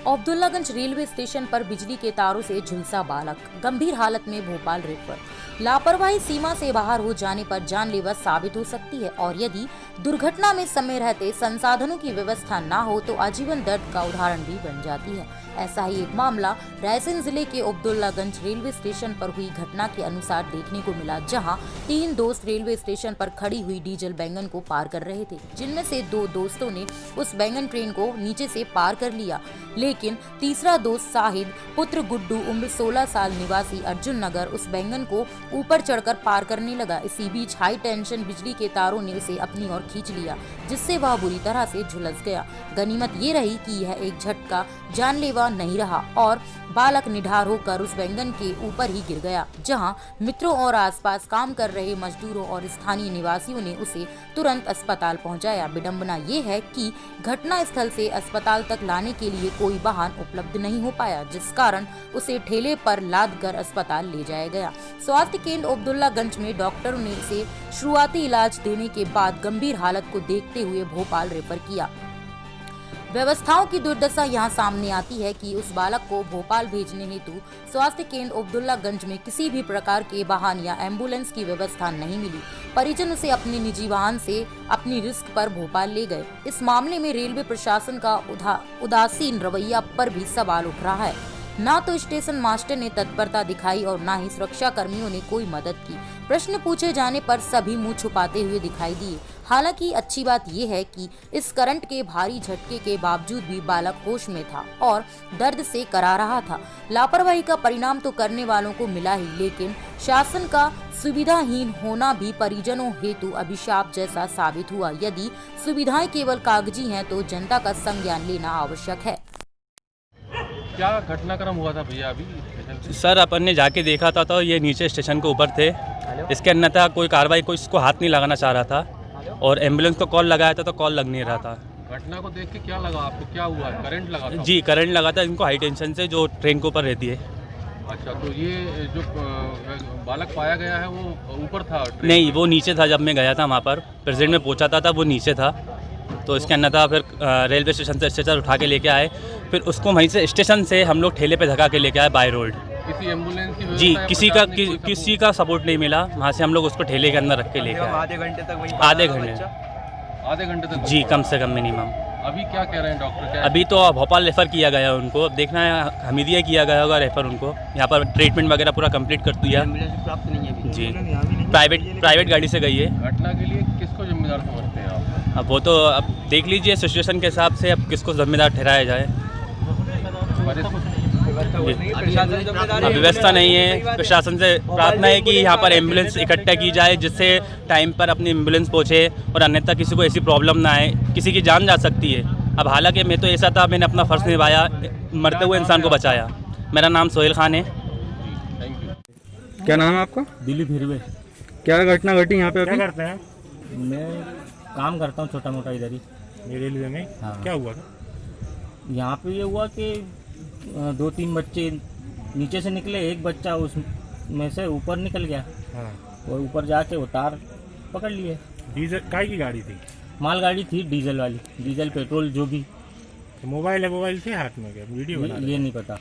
Abdullaganj railway station पर बिजली के तारों से झुलसा बालक, गंभीर हालत में भोपाल रेफर। लापरवाही सीमा से बाहर हो जाने पर जानलेवा साबित हो सकती है और यदि दुर्घटना में समय रहते संसाधनों की व्यवस्था न हो तो आजीवन दर्द का उदाहरण भी बन जाती है। ऐसा ही एक मामला रायसेन जिले के अब्दुल्लागंज रेलवे स्टेशन पर हुई घटना के अनुसार देखने को मिला, जहां 3 दोस्त रेलवे स्टेशन पर खड़ी हुई डीजल बैंगन को पार कर रहे थे, जिनमें से 2 दोस्तों ने उस बैंगन ट्रेन को नीचे से पार कर लिया, लेकिन तीसरा दोस्त साहिद पुत्र गुड्डू उम्र 16 साल निवासी अर्जुन नगर उस बैंगन को ऊपर चढ़कर पार करने लगा। इसी बीच हाई टेंशन बिजली के तारों ने उसे अपनी ओर खींच लिया, जिससे वह बुरी तरह से झुलस गया। गनीमत ये रही कि यह एक झटका जानलेवा नहीं रहा और बालक निढार होकर उस बैंगन के ऊपर ही गिर गया, जहां मित्रों और आसपास काम कर रहे मजदूरों और स्थानीय निवासियों ने उसे तुरंत अस्पताल पहुंचाया। विडंबना ये है कि घटना स्थल से अस्पताल तक लाने के लिए कोई वाहन उपलब्ध नहीं हो पाया, जिस कारण उसे ठेले पर लादकर अस्पताल ले जाया गया। स्वास्थ्य केंद्र अब्दुल्लागंज में डॉक्टरों ने इसे शुरुआती इलाज देने के बाद गंभीर हालत को देखते हुए भोपाल रेफर किया। व्यवस्थाओं की दुर्दशा यहां सामने आती है कि उस बालक को भोपाल भेजने हेतु स्वास्थ्य केंद्र अब्दुल्लागंज में किसी भी प्रकार के वाहन या एम्बुलेंस की व्यवस्था नहीं मिली। परिजन उसे अपने निजी वाहन से अपनी रिस्क पर भोपाल ले गए। इस मामले में रेलवे प्रशासन का उदासीन रवैया पर भी सवाल उठ रहा है। ना तो स्टेशन मास्टर ने तत्परता दिखाई और ना ही सुरक्षा कर्मियों ने कोई मदद की। प्रश्न पूछे जाने पर सभी मुंह छुपाते हुए दिखाई दिए। हालांकि अच्छी बात यह है कि इस करंट के भारी झटके के बावजूद भी बालक होश में था और दर्द से करा रहा था। लापरवाही का परिणाम तो करने वालों को मिला ही, लेकिन शासन का सुविधाहीन होना भी परिजनों हेतु अभिशाप जैसा साबित हुआ। यदि सुविधाएं केवल कागजी हैं तो जनता का संज्ञान लेना आवश्यक है। क्या घटनाक्रम हुआ था भैया अभी? सर अपन ने जाके देखा था तो ये नीचे स्टेशन के ऊपर थे। इसके अन्यथा कोई कार्रवाई कोई इसको हाथ नहीं लगाना चाह रहा था और एम्बुलेंस को कॉल लगाया था तो कॉल लग नहीं रहा था। घटना को देख के क्या लगा आपको? क्या हुआ? करंट लगा था? जी करंट लगा था इनको हाई टेंशन से, जो ट्रेन के ऊपर रहती है। अच्छा, तो ये जो बालक पाया गया है वो ऊपर था? नहीं, वो नीचे था। जब मैं गया था वहाँ पर प्रेसिडेंट में पहुँचा था वो नीचे था। तो इसके अन्यथा फिर रेलवे स्टेशन से स्ट्रेचर उठा के लेके आए, फिर उसको वहीं से स्टेशन से हम लोग ठेले पे धक्का के लेके आए बाय रोड। किसी एम्बुलेंस की? जी किसी का सपोर्ट नहीं मिला। वहाँ से हम लोग उसको ठेले के अंदर रख के लेके आए। आधे घंटे तक? आधे घंटे तक? जी कम से कम मिनिमम। अभी क्या कह रहे हैं डॉक्टर? क्या अभी तो भोपाल रेफ़र किया गया है उनको। अब देखना है हमीदिया किया गया होगा रेफ़र उनको। यहाँ पर ट्रीटमेंट वगैरह पूरा कंप्लीट कर दिया। प्राप्त नहीं है जी, प्राइवेट गाड़ी से गई है। घटना के लिए किसको जिम्मेदार समझते हैं आप? अब वो तो अब देख लीजिए सिचुएशन के हिसाब से अब किसको जिम्मेदार ठहराया जाए। अब व्यवस्था नहीं है। प्रशासन से प्रार्थना है कि यहाँ पर एम्बुलेंस इकट्ठा की जाए, जिससे टाइम पर अपनी एम्बुलेंस पहुँचे और अन्यथा किसी को ऐसी प्रॉब्लम ना आए। किसी की जान जा सकती है। अब हालांकि मैं तो ऐसा था, मैंने अपना फ़र्ज़ निभाया, मरते हुए इंसान को बचाया। मेरा नाम सोहेल खान है। क्या नाम है आपका? दिलीप हिरवे। क्या घटना घटी यहाँ पे? क्या करते हैं? मैं काम करता हूँ छोटा मोटा इधर ही रेलवे में। हाँ। क्या हुआ था यहाँ पे? ये हुआ कि 2-3 बच्चे नीचे से निकले, एक बच्चा उसमें से ऊपर निकल गया। हाँ। और ऊपर जाके वो तार पकड़ लिए। डीजल काय की गाड़ी थी? मालगाड़ी थी, डीजल वाली, डीजल पेट्रोल जो भी। मोबाइल थे हाथ में? क्या वीडियो बना? ये नहीं पता।